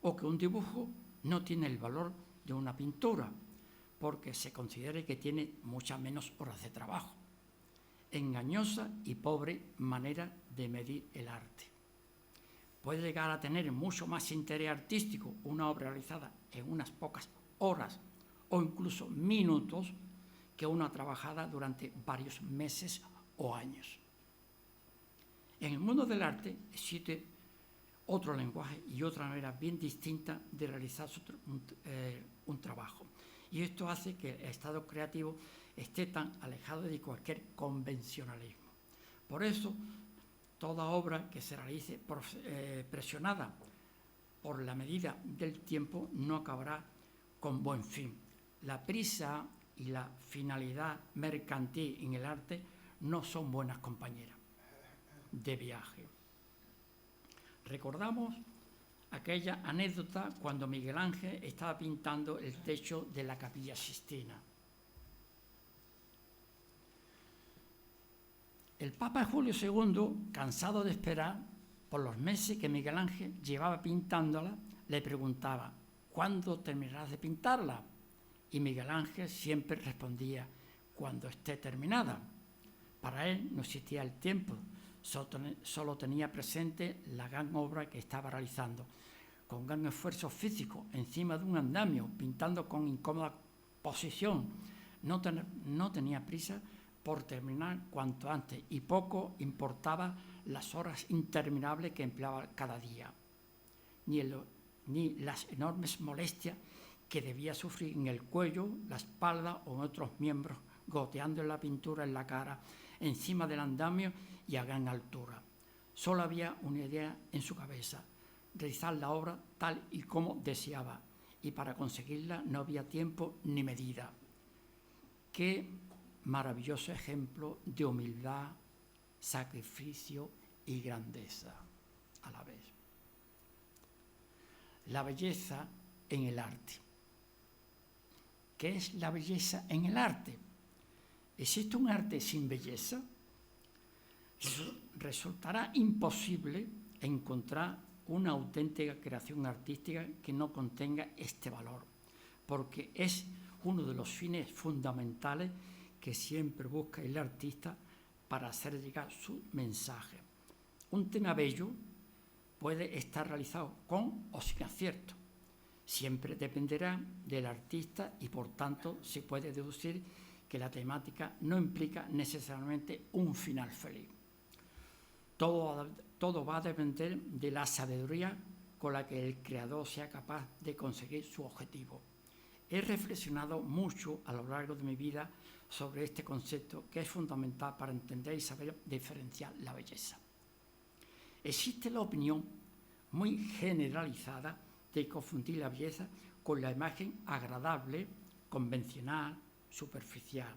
o que un dibujo no tiene el valor de una pintura, porque se considere que tiene muchas menos horas de trabajo. Engañosa y pobre manera de medir el arte. Puede llegar a tener mucho más interés artístico una obra realizada en unas pocas horas o incluso minutos que una trabajada durante varios meses o años. En el mundo del arte existe otro lenguaje y otra manera bien distinta de realizar un trabajo. Y esto hace que el estado creativo esté tan alejado de cualquier convencionalismo. Por eso, toda obra que se realice presionada por la medida del tiempo no acabará con buen fin. La prisa y la finalidad mercantil en el arte no son buenas compañeras de viaje. Recordamos aquella anécdota cuando Miguel Ángel estaba pintando el techo de la Capilla Sixtina. El Papa Julio II, cansado de esperar por los meses que Miguel Ángel llevaba pintándola, le preguntaba: ¿cuándo terminarás de pintarla? Y Miguel Ángel siempre respondía: cuando esté terminada. Para él no existía el tiempo, solo tenía presente la gran obra que estaba realizando. Con gran esfuerzo físico, encima de un andamio, pintando con incómoda posición. No tenía prisa por terminar cuanto antes y poco importaba las horas interminables que empleaba cada día, ni las enormes molestias que debía sufrir en el cuello, la espalda o en otros miembros, goteando en la pintura en la cara, encima del andamio y a gran altura. Solo había una idea en su cabeza: realizar la obra tal y como deseaba, y para conseguirla no había tiempo ni medida. Qué maravilloso ejemplo de humildad, sacrificio y grandeza a la vez. La belleza en el arte. ¿Qué es la belleza en el arte? ¿Existe un arte sin belleza? Resultará imposible encontrar una auténtica creación artística que no contenga este valor, porque es uno de los fines fundamentales que siempre busca el artista para hacer llegar su mensaje. Un tema bello puede estar realizado con o sin acierto. Siempre dependerá del artista y, por tanto, se puede deducir que la temática no implica necesariamente un final feliz. Todo va a depender de la sabiduría con la que el creador sea capaz de conseguir su objetivo. He reflexionado mucho a lo largo de mi vida sobre este concepto, que es fundamental para entender y saber diferenciar la belleza. Existe la opinión muy generalizada de confundir la belleza con la imagen agradable, convencional, superficial.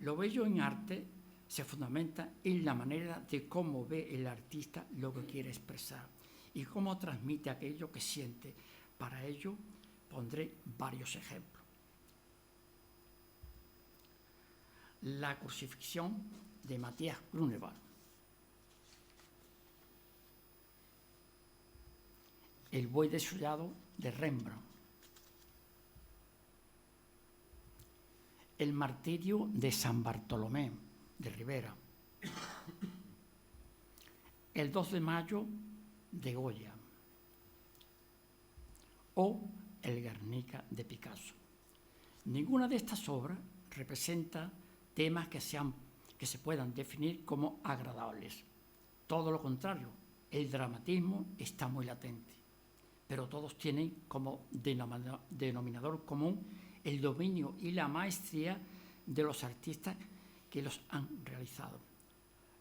Lo bello en arte se fundamenta en la manera de cómo ve el artista lo que quiere expresar y cómo transmite aquello que siente. Para ello pondré varios ejemplos. La crucifixión de Matías Grunewald. El buey desollado de Rembrandt. El martirio de San Bartolomé de Ribera. El 2 de mayo de Goya o el Guernica de Picasso. Ninguna de estas obras representa temas que se puedan definir como agradables. Todo lo contrario, el dramatismo está muy latente, pero todos tienen como denominador común el dominio y la maestría de los artistas que los han realizado,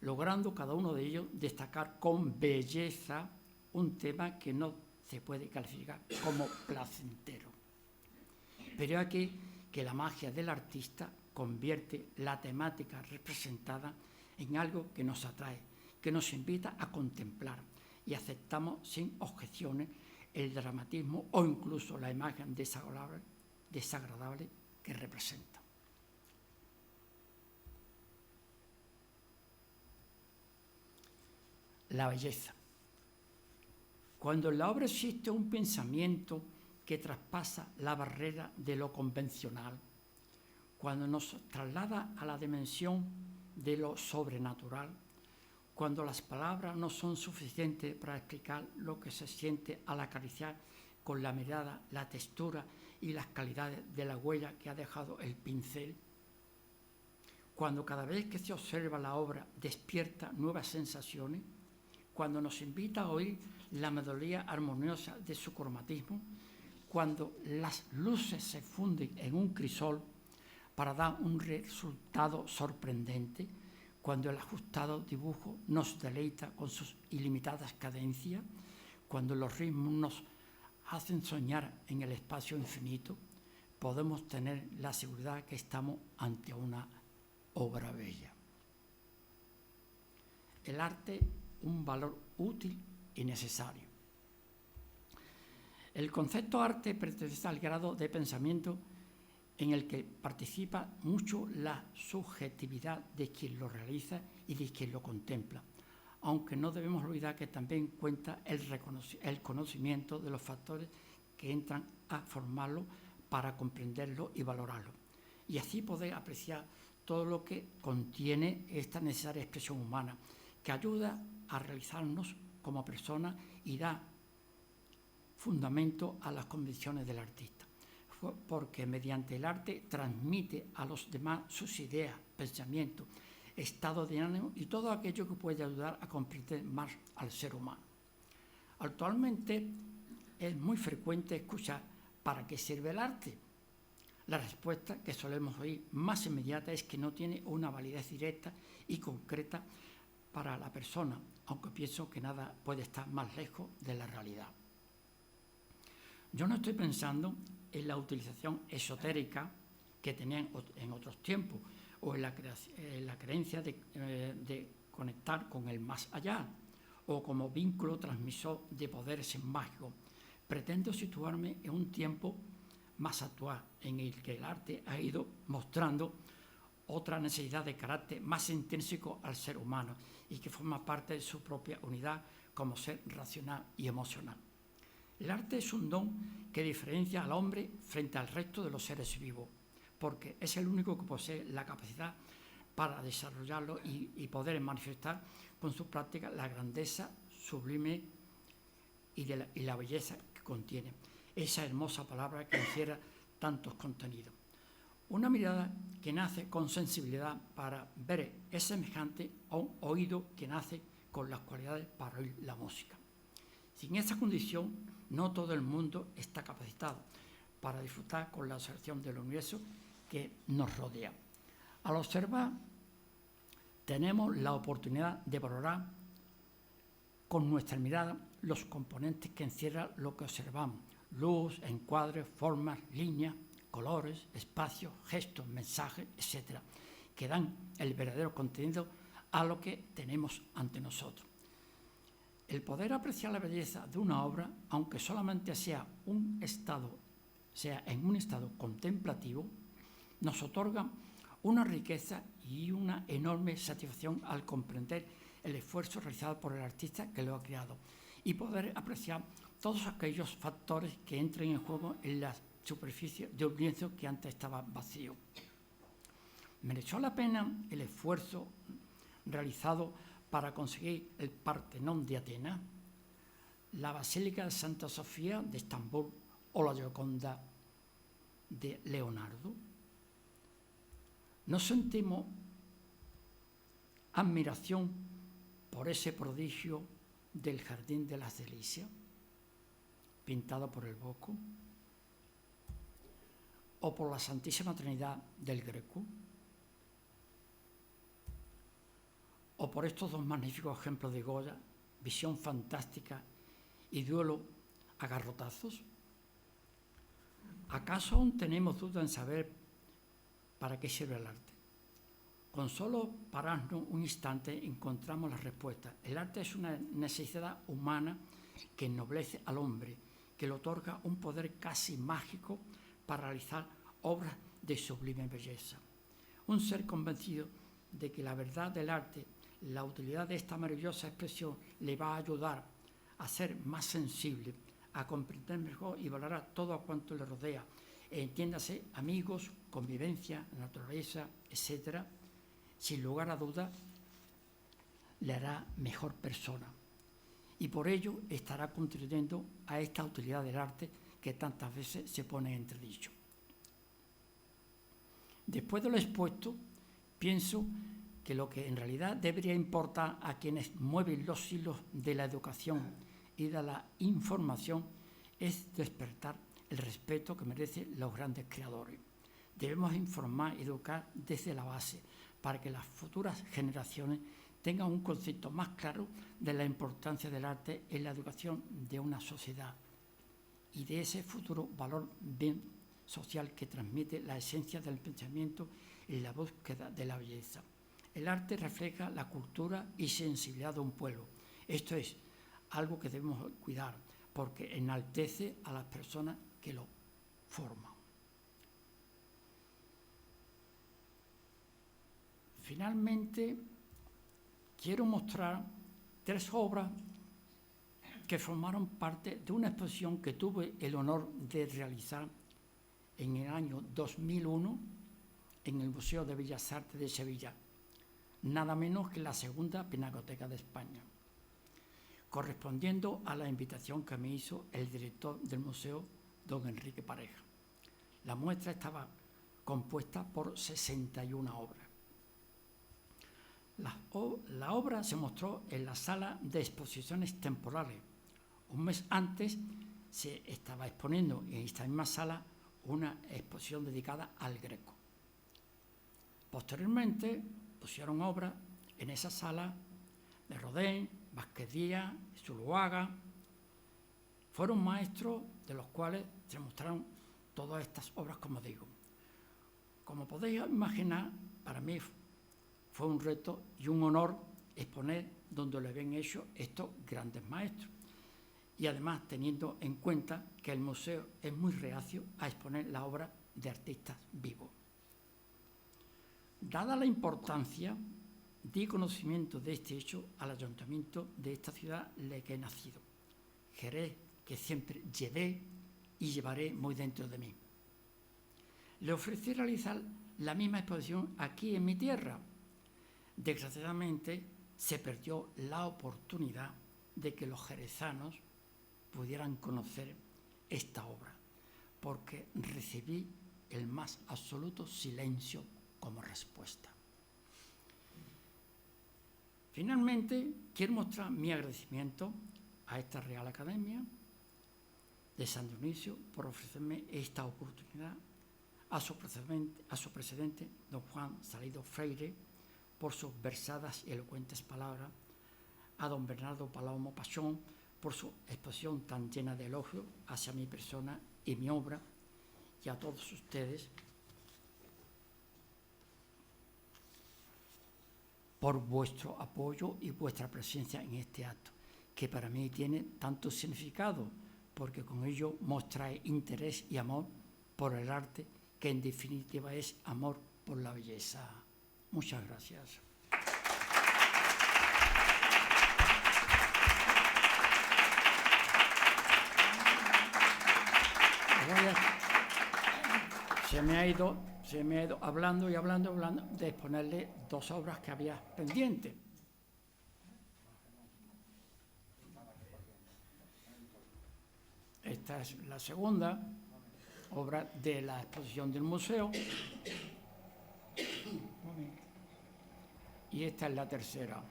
logrando cada uno de ellos destacar con belleza un tema que no se puede calificar como placentero. Pero aquí que la magia del artista convierte la temática representada en algo que nos atrae, que nos invita a contemplar y aceptamos sin objeciones el dramatismo o incluso la imagen desagradable que representa. La belleza. Cuando en la obra existe un pensamiento que traspasa la barrera de lo convencional, cuando nos traslada a la dimensión de lo sobrenatural, cuando las palabras no son suficientes para explicar lo que se siente al acariciar con la mirada, la textura y las calidades de la huella que ha dejado el pincel, cuando cada vez que se observa la obra despierta nuevas sensaciones, cuando nos invita a oír la melodía armoniosa de su cromatismo, cuando las luces se funden en un crisol para dar un resultado sorprendente, cuando el ajustado dibujo nos deleita con sus ilimitadas cadencias, cuando los ritmos nos hacen soñar en el espacio infinito, podemos tener la seguridad que estamos ante una obra bella. El arte, un valor útil y necesario. El concepto arte pertenece al grado de pensamiento en el que participa mucho la subjetividad de quien lo realiza y de quien lo contempla, aunque no debemos olvidar que también cuenta el conocimiento de los factores que entran a formarlo para comprenderlo y valorarlo, y así poder apreciar todo lo que contiene esta necesaria expresión humana, que ayuda a realizarnos como personas y da fundamento a las convicciones del artista, porque mediante el arte transmite a los demás sus ideas, pensamientos, estado de ánimo y todo aquello que puede ayudar a comprender más al ser humano. Actualmente es muy frecuente escuchar ¿para qué sirve el arte? La respuesta que solemos oír más inmediata es que no tiene una validez directa y concreta para la persona, aunque pienso que nada puede estar más lejos de la realidad. Yo no estoy pensando en la utilización esotérica que tenían en otros tiempos o en la creencia de conectar con el más allá o como vínculo transmisor de poderes mágicos. Pretendo situarme en un tiempo más actual en el que el arte ha ido mostrando otra necesidad de carácter más intrínseco al ser humano y que forma parte de su propia unidad como ser racional y emocional. El arte es un don que diferencia al hombre frente al resto de los seres vivos, porque es el único que posee la capacidad para desarrollarlo y poder manifestar con su práctica la grandeza sublime y la belleza que contiene. Esa hermosa palabra que encierra tantos contenidos. Una mirada que nace con sensibilidad para ver es semejante a un oído que nace con las cualidades para oír la música. Sin esa condición, no todo el mundo está capacitado para disfrutar con la observación del universo que nos rodea. Al observar, tenemos la oportunidad de valorar con nuestra mirada los componentes que encierra lo que observamos: luz, encuadres, formas, líneas, colores, espacios, gestos, mensajes, etc., que dan el verdadero contenido a lo que tenemos ante nosotros. El poder apreciar la belleza de una obra, aunque solamente sea en un estado contemplativo, nos otorga una riqueza y una enorme satisfacción al comprender el esfuerzo realizado por el artista que lo ha creado y poder apreciar todos aquellos factores que entren en juego en la superficie de un lienzo que antes estaba vacío. Mereció la pena el esfuerzo realizado para conseguir el Partenón de Atenas, la Basílica de Santa Sofía de Estambul o la Gioconda de Leonardo. ¿No sentimos admiración por ese prodigio del Jardín de las Delicias, pintado por el Bosco, o por la Santísima Trinidad del Greco, o por estos dos magníficos ejemplos de Goya, Visión fantástica y Duelo a garrotazos? ¿Acaso aún tenemos duda en saber para qué sirve el arte? Con solo pararnos un instante encontramos la respuesta. El arte es una necesidad humana que ennoblece al hombre, que le otorga un poder casi mágico para realizar obras de sublime belleza. Un ser convencido de que la verdad del arte, la utilidad de esta maravillosa expresión le va a ayudar a ser más sensible, a comprender mejor y valorar todo cuanto le rodea, entiéndase, amigos, convivencia, naturaleza, etc., sin lugar a dudas, le hará mejor persona. Y por ello estará contribuyendo a esta utilidad del arte que tantas veces se pone en entredicho. Después de lo expuesto, pienso que lo que en realidad debería importar a quienes mueven los hilos de la educación y de la información es despertar el respeto que merecen los grandes creadores. Debemos informar y educar desde la base para que las futuras generaciones tengan un concepto más claro de la importancia del arte en la educación de una sociedad y de ese futuro valor bien social que transmite la esencia del pensamiento y la búsqueda de la belleza. El arte refleja la cultura y sensibilidad de un pueblo. Esto es algo que debemos cuidar porque enaltece a las personas que lo forman. Finalmente, quiero mostrar 3 obras que formaron parte de una exposición que tuve el honor de realizar en el año 2001 en el Museo de Bellas Artes de Sevilla, nada menos que la segunda Pinacoteca de España, correspondiendo a la invitación que me hizo el director del museo, don Enrique Pareja. La muestra estaba compuesta por 61 obras. La obra se mostró en la sala de exposiciones temporales. Un mes antes se estaba exponiendo en esta misma sala una exposición dedicada al Greco. Posteriormente pusieron obras en esa sala de Rodin, Vázquez Díaz, Zuloaga. Fueron maestros de los cuales se mostraron todas estas obras, como digo. Como podéis imaginar, para mí fue un reto y un honor exponer donde lo habían hecho estos grandes maestros. Y además teniendo en cuenta que el museo es muy reacio a exponer la obra de artistas vivos. Dada la importancia, di conocimiento de este hecho al ayuntamiento de esta ciudad en la que he nacido, Jerez, que siempre llevé y llevaré muy dentro de mí. Le ofrecí realizar la misma exposición aquí en mi tierra. Desgraciadamente se perdió la oportunidad de que los jerezanos pudieran conocer esta obra, porque recibí el más absoluto silencio como respuesta. Finalmente, quiero mostrar mi agradecimiento a esta Real Academia de San Dionisio por ofrecerme esta oportunidad, a su presidente, don Juan Salido Freire, por sus versadas y elocuentes palabras, a don Bernardo Palomo Pachón, por su exposición tan llena de elogios hacia mi persona y mi obra, y a todos ustedes por vuestro apoyo y vuestra presencia en este acto, que para mí tiene tanto significado, porque con ello mostráis interés y amor por el arte, que en definitiva es amor por la belleza. Muchas gracias. Se se me ha ido hablando y hablando de exponerle 2 obras que había pendientes. Esta es la segunda obra de la exposición del museo y esta es la tercera.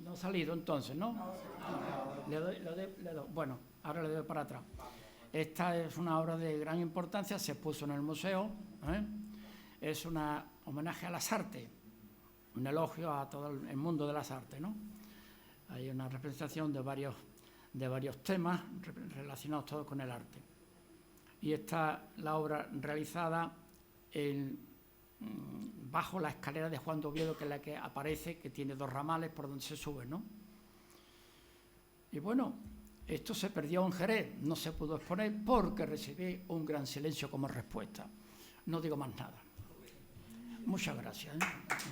No ha salido entonces, ¿no? Le doy. Bueno, ahora le doy para atrás. Esta es una obra de gran importancia, se expuso en el museo, ¿eh? Es un homenaje a las artes, un elogio a todo el mundo de las artes, ¿no? Hay una representación de varios temas relacionados todos con el arte. Y está la obra realizada bajo la escalera de Juan de Oviedo, que es la que aparece, que tiene 2 ramales por donde se sube, ¿no? Y bueno, esto se perdió en Jerez, no se pudo exponer porque recibí un gran silencio como respuesta. No digo más nada. Muchas gracias, ¿eh? Sí.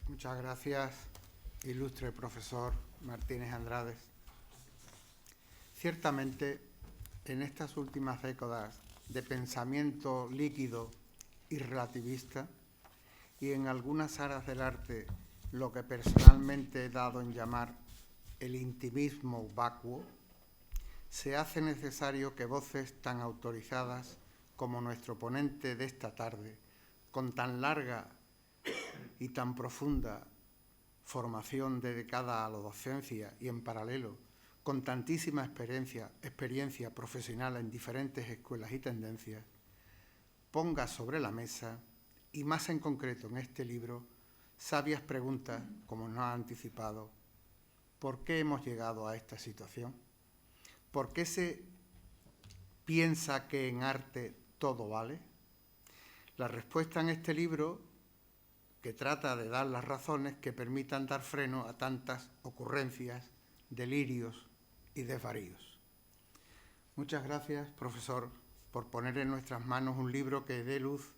Muchas gracias, ilustre profesor Martínez Andrades. Ciertamente, en estas últimas décadas de pensamiento líquido y relativista, y en algunas áreas del arte, lo que personalmente he dado en llamar el intimismo vacuo, se hace necesario que voces tan autorizadas como nuestro ponente de esta tarde, con tan larga y tan profunda formación dedicada a la docencia y en paralelo, con tantísima experiencia profesional en diferentes escuelas y tendencias, ponga sobre la mesa, y más en concreto en este libro, sabias preguntas, como nos ha anticipado. ¿Por qué hemos llegado a esta situación? ¿Por qué se piensa que en arte todo vale? La respuesta en este libro, que trata de dar las razones que permitan dar freno a tantas ocurrencias, delirios y desvaríos. Muchas gracias, profesor, por poner en nuestras manos un libro que dé luz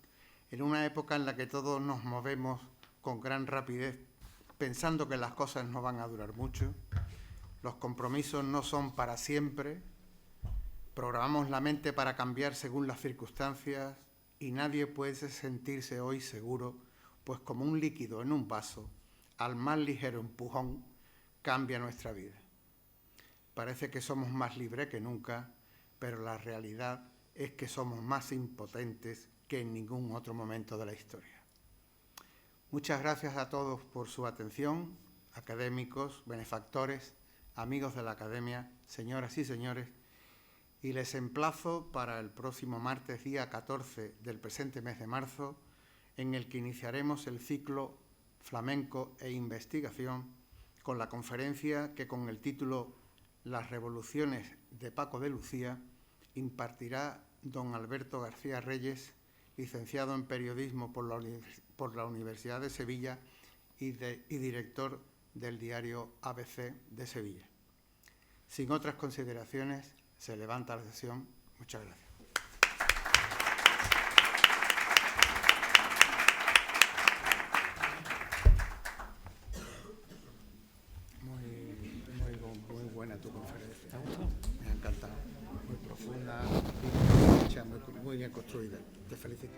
en una época en la que todos nos movemos con gran rapidez, pensando que las cosas no van a durar mucho, los compromisos no son para siempre, programamos la mente para cambiar según las circunstancias y nadie puede sentirse hoy seguro, pues como un líquido en un vaso, al más ligero empujón, cambia nuestra vida. Parece que somos más libres que nunca, pero la realidad es que somos más impotentes que en ningún otro momento de la historia. Muchas gracias a todos por su atención, académicos, benefactores, amigos de la Academia, señoras y señores, y les emplazo para el próximo martes, día 14 del presente mes de marzo, en el que iniciaremos el ciclo Flamenco e Investigación con la conferencia que con el título Las revoluciones de Paco de Lucía impartirá don Alberto García Reyes, licenciado en Periodismo por la Universidad de Sevilla y director del diario ABC de Sevilla. Sin otras consideraciones, se levanta la sesión. Muchas gracias. Muy buena tu conferencia. ¿Te ha gustado? Me ha encantado. Muy profunda, muy bien construida. Te felicito.